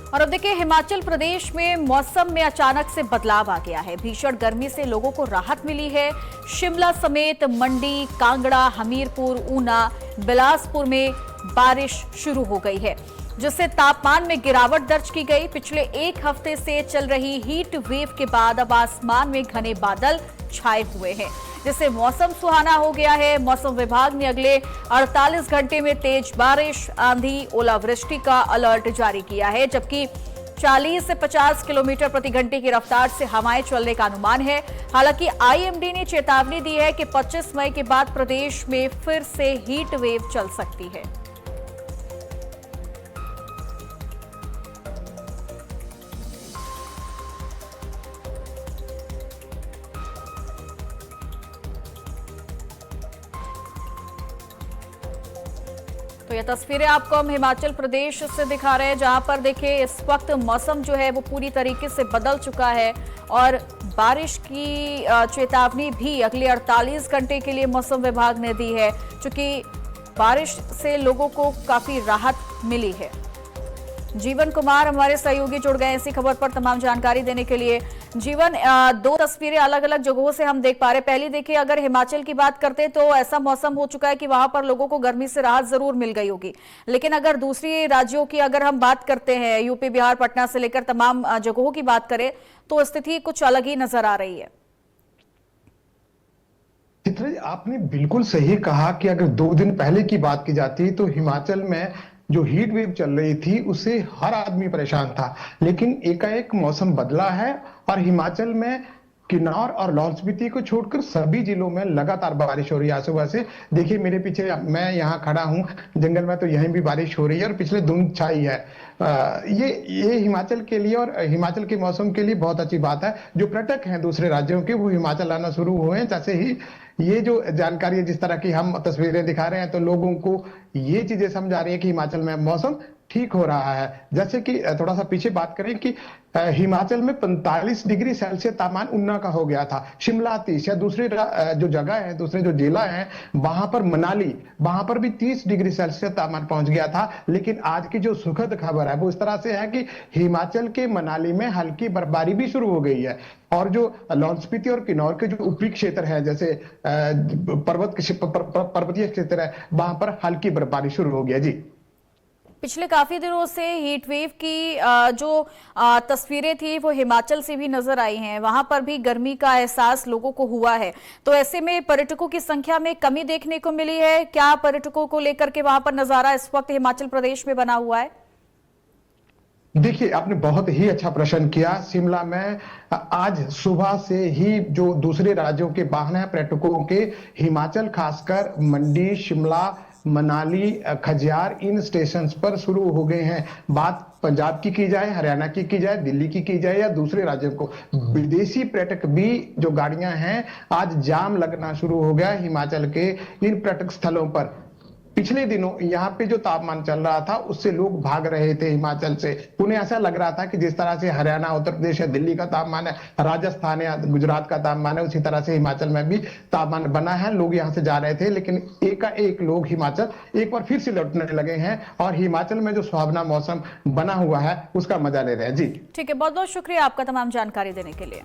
और अब देखिए, हिमाचल प्रदेश में मौसम में अचानक से बदलाव आ गया है। भीषण गर्मी से लोगों को राहत मिली है। शिमला समेत मंडी, कांगड़ा, हमीरपुर, ऊना, बिलासपुर में बारिश शुरू हो गई है, जिससे तापमान में गिरावट दर्ज की गई। पिछले एक हफ्ते से चल रही हीट वेव के बाद अब आसमान में घने बादल छाए हुए हैं, जिससे मौसम सुहाना हो गया है। मौसम विभाग ने अगले 48 घंटे में तेज बारिश, आंधी, ओलावृष्टि का अलर्ट जारी किया है, जबकि 40 से 50 किलोमीटर प्रति घंटे की रफ्तार से हवाएं चलने का अनुमान है। हालांकि आईएमडी ने चेतावनी दी है कि 25 मई के बाद प्रदेश में फिर से हीट वेव चल सकती है। तो ये तस्वीरें आपको हम हिमाचल प्रदेश से दिखा रहे हैं, जहां पर देखिए इस वक्त मौसम जो है वो पूरी तरीके से बदल चुका है और बारिश की चेतावनी भी अगले 48 घंटे के लिए मौसम विभाग ने दी है, क्योंकि बारिश से लोगों को काफी राहत मिली है। जीवन कुमार हमारे सहयोगी जुड़ गए इसी खबर पर तमाम जानकारी देने के लिए। जीवन, दो तस्वीरें अलग अलग जगहों से हम देख पा रहे हैं। पहली देखिए, अगर हिमाचल की बात करते तो ऐसा मौसम हो चुका है कि वहां पर लोगों को गर्मी से राहत जरूर मिल गई होगी, लेकिन अगर दूसरी राज्यों की अगर हम बात करते हैं, यूपी, बिहार, पटना से लेकर तमाम जगहों की बात करें, तो स्थिति कुछ अलग ही नजर आ रही है। चित्रा जी, आपने बिल्कुल सही कहा कि अगर 2 दिन पहले की बात की जाती तो हिमाचल में जो हीट वेव चल रही थी उससे हर आदमी परेशान था, लेकिन एकाएक मौसम बदला है और हिमाचल में किन्नौर और लाहौल स्पीति को छोड़कर सभी जिलों में लगातार बारिश हो रही है। आज सुबह से देखिए, मेरे पीछे मैं यहाँ खड़ा हूँ जंगल में, तो यहीं भी बारिश हो रही है और पिछले धुंध छाई है। ये हिमाचल के लिए और हिमाचल के मौसम के लिए बहुत अच्छी बात है। जो पर्यटक हैं दूसरे राज्यों के, वो हिमाचल आना शुरू हुए हैं। जैसे ही ये जो जानकारी है, जिस तरह की हम तस्वीरें दिखा रहे हैं, तो लोगों को ये चीजें समझ आ रही है कि हिमाचल में मौसम ठीक हो रहा है। जैसे कि थोड़ा सा पीछे बात करें कि हिमाचल में 45 डिग्री सेल्सियस तापमान ऊना का हो गया था। शिमला 30, या दूसरे जो जगह है, दूसरे जो जिला है, वहां पर मनाली, वहां पर भी 30 डिग्री सेल्सियस तापमान पहुंच गया था। लेकिन आज की जो सुखद खबर है वो इस तरह से है कि हिमाचल के मनाली में हल्की बर्फबारी भी शुरू हो गई है, और जो लाहौल स्पीति और किन्नौर के जो ऊपरी क्षेत्र है, जैसे पर्वतीय क्षेत्र है, वहां पर हल्की बर्फबारी शुरू हो गया। जी, पिछले काफी दिनों से हीट वेव की जो तस्वीरें थी वो हिमाचल से भी नजर आई हैं। वहां पर भी गर्मी का एहसास लोगों को हुआ है, तो ऐसे में पर्यटकों की संख्या में कमी देखने को मिली है। क्या पर्यटकों को लेकर के वहां पर नजारा इस वक्त हिमाचल प्रदेश में बना हुआ है? देखिए, आपने बहुत ही अच्छा प्रश्न किया। शिमला में आज सुबह से ही जो दूसरे राज्यों के वाहन हैं पर्यटकों के, हिमाचल खासकर मंडी, शिमला, मनाली, खजियार, इन स्टेशंस पर शुरू हो गए हैं। बात पंजाब की जाए, हरियाणा की जाए, दिल्ली की जाए या दूसरे राज्यों को, विदेशी पर्यटक भी जो गाड़ियां हैं, आज जाम लगना शुरू हो गया हिमाचल के इन पर्यटक स्थलों पर। पिछले दिनों यहाँ पे जो तापमान चल रहा था उससे लोग भाग रहे थे हिमाचल से। उन्हें ऐसा लग रहा था कि जिस तरह से हरियाणा, उत्तर प्रदेश या दिल्ली का तापमान है, राजस्थान या गुजरात का तापमान है, उसी तरह से हिमाचल में भी तापमान बना है। लोग यहाँ से जा रहे थे, लेकिन एकाएक लोग हिमाचल एक बार फिर से लौटने लगे हैं और हिमाचल में जो सुहावना मौसम बना हुआ है उसका मजा ले रहे हैं। जी, ठीक है, बहुत बहुत शुक्रिया आपका तमाम जानकारी देने के लिए।